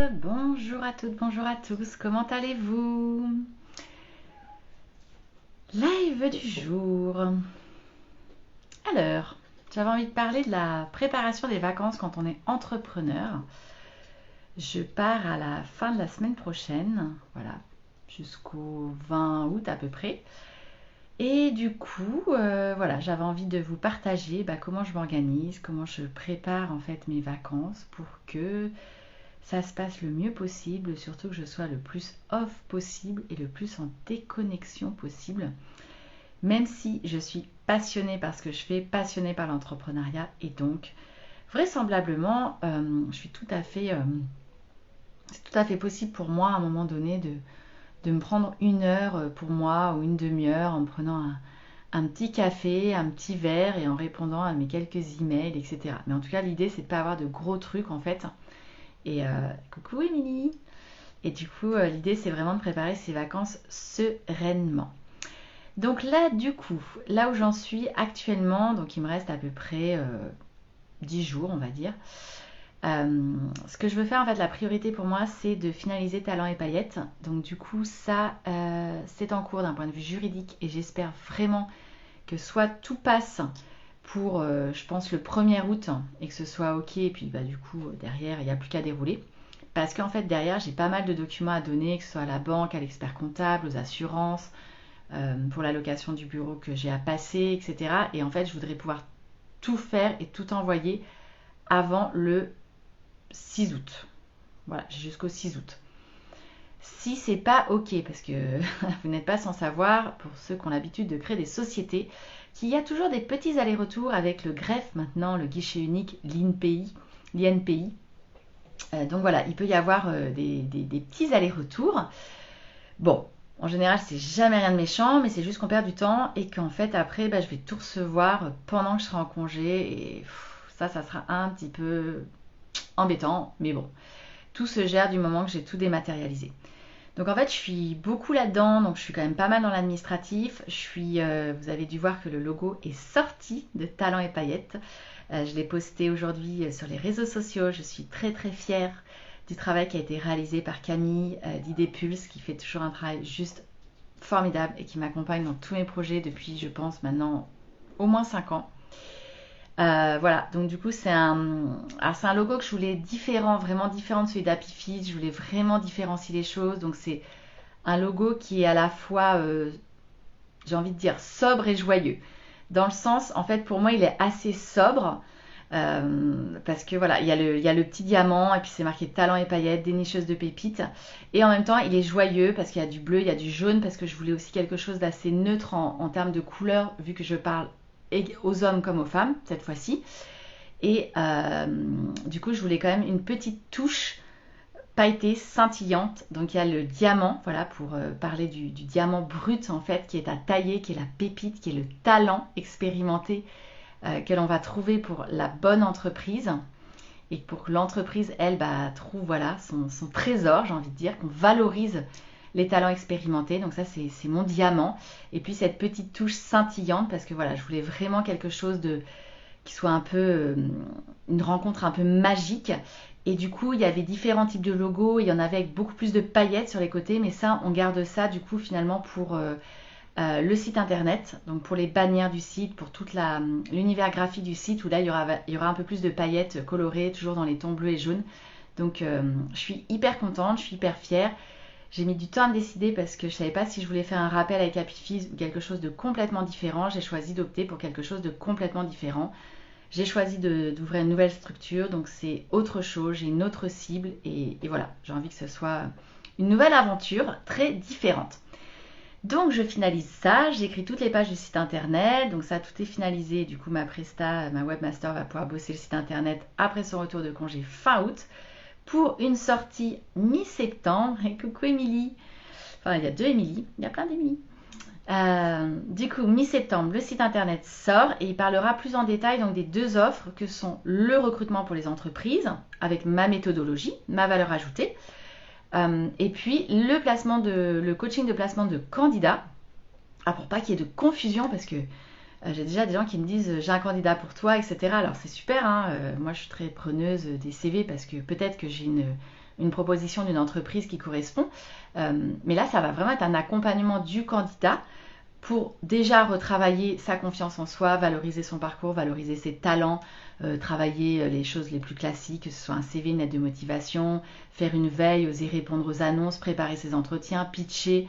Bonjour à toutes, bonjour à tous, comment allez-vous? Live du jour. Alors, j'avais envie de parler de la préparation des vacances quand on est entrepreneur. Je pars à la fin de la semaine prochaine, voilà, jusqu'au 20 août à peu près. Et du coup, voilà, j'avais envie de vous partager comment je m'organise, comment je prépare en fait mes vacances pour que ça se passe le mieux possible, surtout que je sois le plus off possible et le plus en déconnexion possible. Même si je suis passionnée par ce que je fais, passionnée par l'entrepreneuriat, et donc vraisemblablement, je suis c'est tout à fait possible pour moi à un moment donné de me prendre une heure pour moi ou une demi-heure en me prenant un petit café, un petit verre et en répondant à mes quelques emails, etc. Mais en tout cas, l'idée, c'est de ne pas avoir de gros trucs en fait. Et coucou Émilie. Et du coup, l'idée, c'est vraiment de préparer ses vacances sereinement. Donc là, du coup, là où j'en suis actuellement, donc il me reste à peu près 10 jours, on va dire. Ce que je veux faire, en fait, la priorité pour moi, c'est de finaliser Talent et Paillettes. Donc du coup, ça, c'est en cours d'un point de vue juridique et j'espère vraiment que soit tout passe pour, je pense, le 1er août et que ce soit OK. Et puis, du coup, derrière, il n'y a plus qu'à dérouler. Parce qu'en fait, derrière, j'ai pas mal de documents à donner, que ce soit à la banque, à l'expert comptable, aux assurances, pour la location du bureau que j'ai à passer, etc. Et en fait, je voudrais pouvoir tout faire et tout envoyer avant le 6 août. Voilà, j'ai jusqu'au 6 août. Si c'est pas OK, parce que vous n'êtes pas sans savoir, pour ceux qui ont l'habitude de créer des sociétés, qu'il y a toujours des petits allers-retours avec le greffe, maintenant le guichet unique, l'INPI. Donc voilà, il peut y avoir des petits allers-retours. Bon, en général, c'est jamais rien de méchant, mais c'est juste qu'on perd du temps et qu'en fait, après, je vais tout recevoir pendant que je serai en congé. Et ça sera un petit peu embêtant, mais bon, tout se gère du moment que j'ai tout dématérialisé. Donc en fait, je suis beaucoup là-dedans, donc je suis quand même pas mal dans l'administratif. Vous avez dû voir que le logo est sorti de Talent et Paillettes. Je l'ai posté aujourd'hui sur les réseaux sociaux. Je suis très très fière du travail qui a été réalisé par Camille d'Idées Pulse, qui fait toujours un travail juste formidable et qui m'accompagne dans tous mes projets depuis, je pense, maintenant au moins 5 ans. Voilà, donc du coup, c'est un logo que je voulais différent, vraiment différent de celui d'Happy. Je voulais vraiment différencier les choses. Donc, c'est un logo qui est à la fois, j'ai envie de dire, sobre et joyeux. Dans le sens, en fait, pour moi, il est assez sobre. Parce que voilà, il y a le petit diamant et puis c'est marqué talent et paillettes, dénicheuse de pépites. Et en même temps, il est joyeux parce qu'il y a du bleu, il y a du jaune, parce que je voulais aussi quelque chose d'assez neutre en termes de couleur, vu que je parle aux hommes comme aux femmes cette fois-ci. Et du coup, je voulais quand même une petite touche pailletée, scintillante. Donc il y a le diamant, voilà, pour parler du diamant brut en fait, qui est à tailler, qui est la pépite, qui est le talent expérimenté que l'on va trouver pour la bonne entreprise et pour que l'entreprise, elle, trouve voilà, son trésor, j'ai envie de dire, qu'on valorise les talents expérimentés. Donc ça, c'est mon diamant. Et puis cette petite touche scintillante, parce que voilà, je voulais vraiment quelque chose qui soit un peu une rencontre un peu magique. Et du coup, il y avait différents types de logos. Il y en avait avec beaucoup plus de paillettes sur les côtés, mais ça, on garde ça du coup finalement pour le site internet, donc pour les bannières du site, pour toute l'univers graphique du site, où là il y aura un peu plus de paillettes colorées, toujours dans les tons bleus et jaunes. Donc je suis hyper contente, je suis hyper fière. J'ai mis du temps à me décider parce que je ne savais pas si je voulais faire un rappel avec Happy ou quelque chose de complètement différent. J'ai choisi d'opter pour quelque chose de complètement différent. J'ai choisi d'ouvrir une nouvelle structure, donc c'est autre chose, j'ai une autre cible et voilà, j'ai envie que ce soit une nouvelle aventure très différente. Donc je finalise ça, j'écris toutes les pages du site internet, donc ça tout est finalisé, du coup ma presta, ma webmaster va pouvoir bosser le site internet après son retour de congé fin août pour une sortie mi-septembre. Et coucou Émilie, enfin il y a deux Émilie, il y a plein d'Émilie. Du coup mi-septembre le site internet sort et il parlera plus en détail donc des deux offres que sont le recrutement pour les entreprises avec ma méthodologie, ma valeur ajoutée. Et puis le coaching de placement de candidats. Alors pour pas qu'il y ait de confusion, parce que j'ai déjà des gens qui me disent j'ai un candidat pour toi, etc. Alors c'est super, hein, moi je suis très preneuse des CV parce que peut-être que j'ai une proposition d'une entreprise qui correspond. Mais là, ça va vraiment être un accompagnement du candidat pour déjà retravailler sa confiance en soi, valoriser son parcours, valoriser ses talents, travailler les choses les plus classiques, que ce soit un CV, une lettre de motivation, faire une veille, oser répondre aux annonces, préparer ses entretiens, pitcher.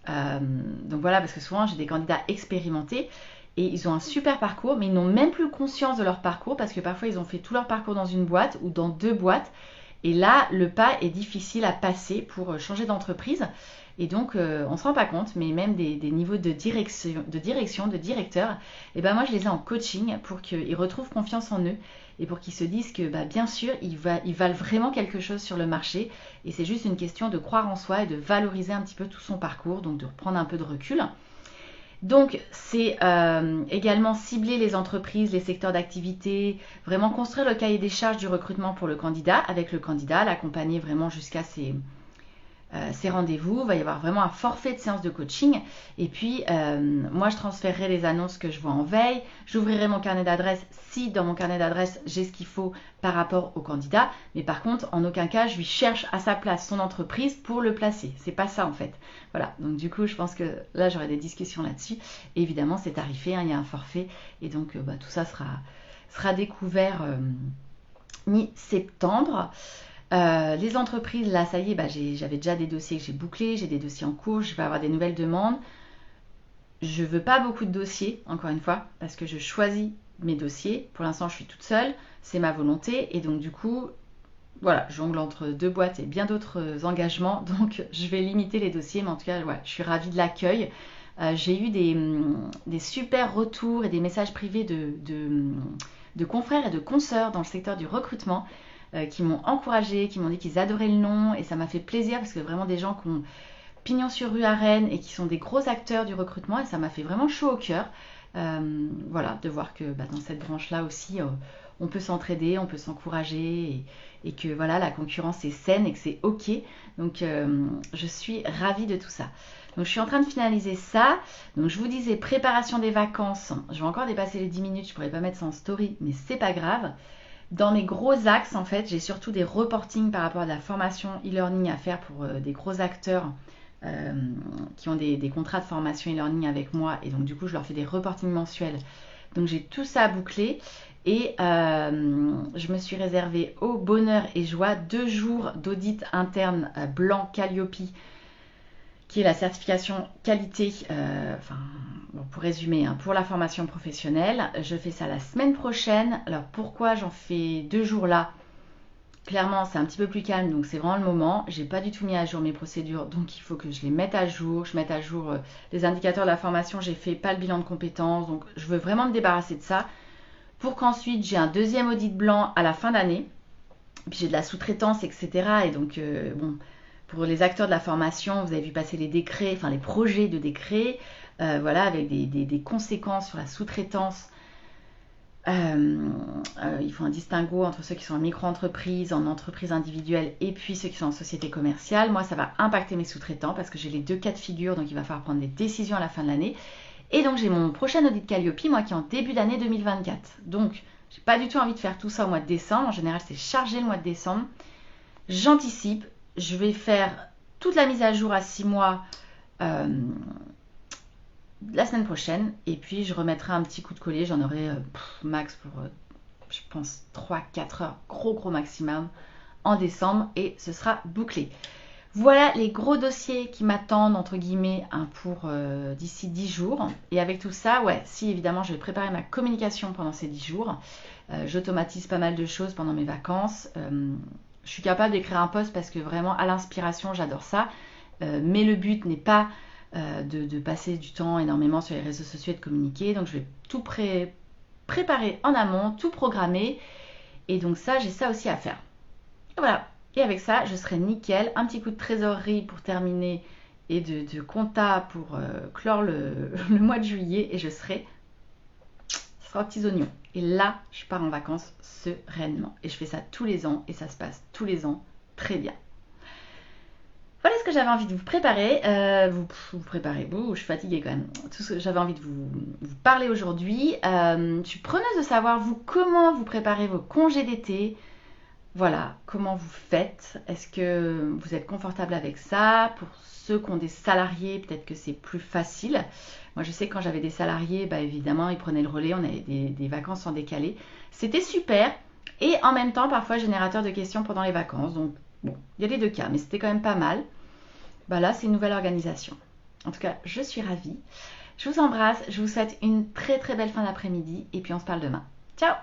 Donc voilà, parce que souvent j'ai des candidats expérimentés et ils ont un super parcours, mais ils n'ont même plus conscience de leur parcours parce que parfois ils ont fait tout leur parcours dans une boîte ou dans 2 boîtes. Et là, le pas est difficile à passer pour changer d'entreprise. Et donc, on ne se rend pas compte, mais même des niveaux de direction, de directeur, et ben moi, je les ai en coaching pour qu'ils retrouvent confiance en eux et pour qu'ils se disent que, bien sûr, ils valent vraiment quelque chose sur le marché. Et c'est juste une question de croire en soi et de valoriser un petit peu tout son parcours, donc de reprendre un peu de recul. Donc, c'est également cibler les entreprises, les secteurs d'activité, vraiment construire le cahier des charges du recrutement pour le candidat, avec le candidat, l'accompagner vraiment jusqu'à ces rendez-vous. Il va y avoir vraiment un forfait de séances de coaching. Et puis, moi, je transférerai les annonces que je vois en veille. J'ouvrirai mon carnet d'adresses si dans mon carnet d'adresses, j'ai ce qu'il faut par rapport au candidat. Mais par contre, en aucun cas, je lui cherche à sa place son entreprise pour le placer. C'est pas ça, en fait. Voilà. Donc, du coup, je pense que là, j'aurai des discussions là-dessus. Et évidemment, c'est tarifé. Il y a un forfait. Et donc, tout ça sera découvert mi-septembre. Les entreprises, là, ça y est, j'avais déjà des dossiers que j'ai bouclés, j'ai des dossiers en cours, je vais avoir des nouvelles demandes. Je veux pas beaucoup de dossiers, encore une fois, parce que je choisis mes dossiers. Pour l'instant, je suis toute seule, c'est ma volonté, et donc du coup, voilà, je jongle entre 2 boîtes et bien d'autres engagements, donc je vais limiter les dossiers, mais en tout cas, ouais, je suis ravie de l'accueil. J'ai eu des super retours et des messages privés de confrères et de consoeurs dans le secteur du recrutement qui m'ont encouragée, qui m'ont dit qu'ils adoraient le nom et ça m'a fait plaisir parce que vraiment des gens qui ont pignon sur rue à Rennes et qui sont des gros acteurs du recrutement et ça m'a fait vraiment chaud au cœur. Voilà, de voir que dans cette branche-là aussi, on peut s'entraider, on peut s'encourager et que voilà, la concurrence est saine et que c'est ok. Donc je suis ravie de tout ça. Donc je suis en train de finaliser ça. Donc je vous disais préparation des vacances. Je vais encore dépasser les 10 minutes, je pourrais pas mettre ça en story, mais c'est pas grave. Dans mes gros axes, en fait, j'ai surtout des reportings par rapport à de la formation e-learning à faire pour des gros acteurs qui ont des contrats de formation e-learning avec moi. Et donc, du coup, je leur fais des reportings mensuels. Donc, j'ai tout ça à boucler. Et je me suis réservé au bonheur et joie 2 jours d'audit interne blanc Calliope, qui est la certification qualité, pour résumer, pour la formation professionnelle. Je fais ça la semaine prochaine. Alors pourquoi j'en fais 2 jours là? Clairement, c'est un petit peu plus calme, donc c'est vraiment le moment. J'ai pas du tout mis à jour mes procédures, donc il faut que je les mette à jour. Je mette à jour les indicateurs de la formation. J'ai fait pas le bilan de compétences, donc je veux vraiment me débarrasser de ça pour qu'ensuite j'ai un deuxième audit blanc à la fin d'année. Puis j'ai de la sous-traitance, etc. Et donc, pour les acteurs de la formation, vous avez vu passer les décrets, enfin les projets de décrets, voilà, avec des conséquences sur la sous-traitance. Ils font un distinguo entre ceux qui sont en micro-entreprise, en entreprise individuelle et puis ceux qui sont en société commerciale. Moi, ça va impacter mes sous-traitants parce que j'ai les 2 cas de figure, donc il va falloir prendre des décisions à la fin de l'année. Et donc, j'ai mon prochain audit Calliope, moi, qui est en début d'année 2024. Donc, j'ai pas du tout envie de faire tout ça au mois de décembre. En général, c'est chargé le mois de décembre. J'anticipe. Je vais faire toute la mise à jour à 6 mois la semaine prochaine. Et puis, je remettrai un petit coup de collier. J'en aurai max pour, je pense, 3-4 heures. Gros maximum en décembre. Et ce sera bouclé. Voilà les gros dossiers qui m'attendent, entre guillemets, pour d'ici 10 jours. Et avec tout ça, ouais, si évidemment, je vais préparer ma communication pendant ces 10 jours. J'automatise pas mal de choses pendant mes vacances. Je suis capable d'écrire un post parce que vraiment, à l'inspiration, j'adore ça. Mais le but n'est pas de passer du temps énormément sur les réseaux sociaux et de communiquer. Donc, je vais tout préparer en amont, tout programmer. Et donc ça, j'ai ça aussi à faire. Et voilà. Et avec ça, je serai nickel. Un petit coup de trésorerie pour terminer et de compta pour clore le mois de juillet. Et ce sera aux petits oignons. Et là, je pars en vacances sereinement. Et je fais ça tous les ans et ça se passe tous les ans très bien. Voilà ce que j'avais envie de vous préparer. Vous préparez, je suis fatiguée quand même. Tout ce que j'avais envie de vous parler aujourd'hui. Je suis preneuse de savoir, vous, comment vous préparez vos congés d'été. Voilà, comment vous faites? Est-ce que vous êtes confortable avec ça? Pour ceux qui ont des salariés, peut-être que c'est plus facile. Moi, je sais que quand j'avais des salariés, bah, évidemment, ils prenaient le relais, on avait des vacances en décalé. C'était super et en même temps, parfois générateur de questions pendant les vacances. Donc, bon, il y a les deux cas, mais c'était quand même pas mal. Bah là, c'est une nouvelle organisation. En tout cas, je suis ravie. Je vous embrasse, je vous souhaite une très très belle fin d'après-midi et puis on se parle demain. Ciao!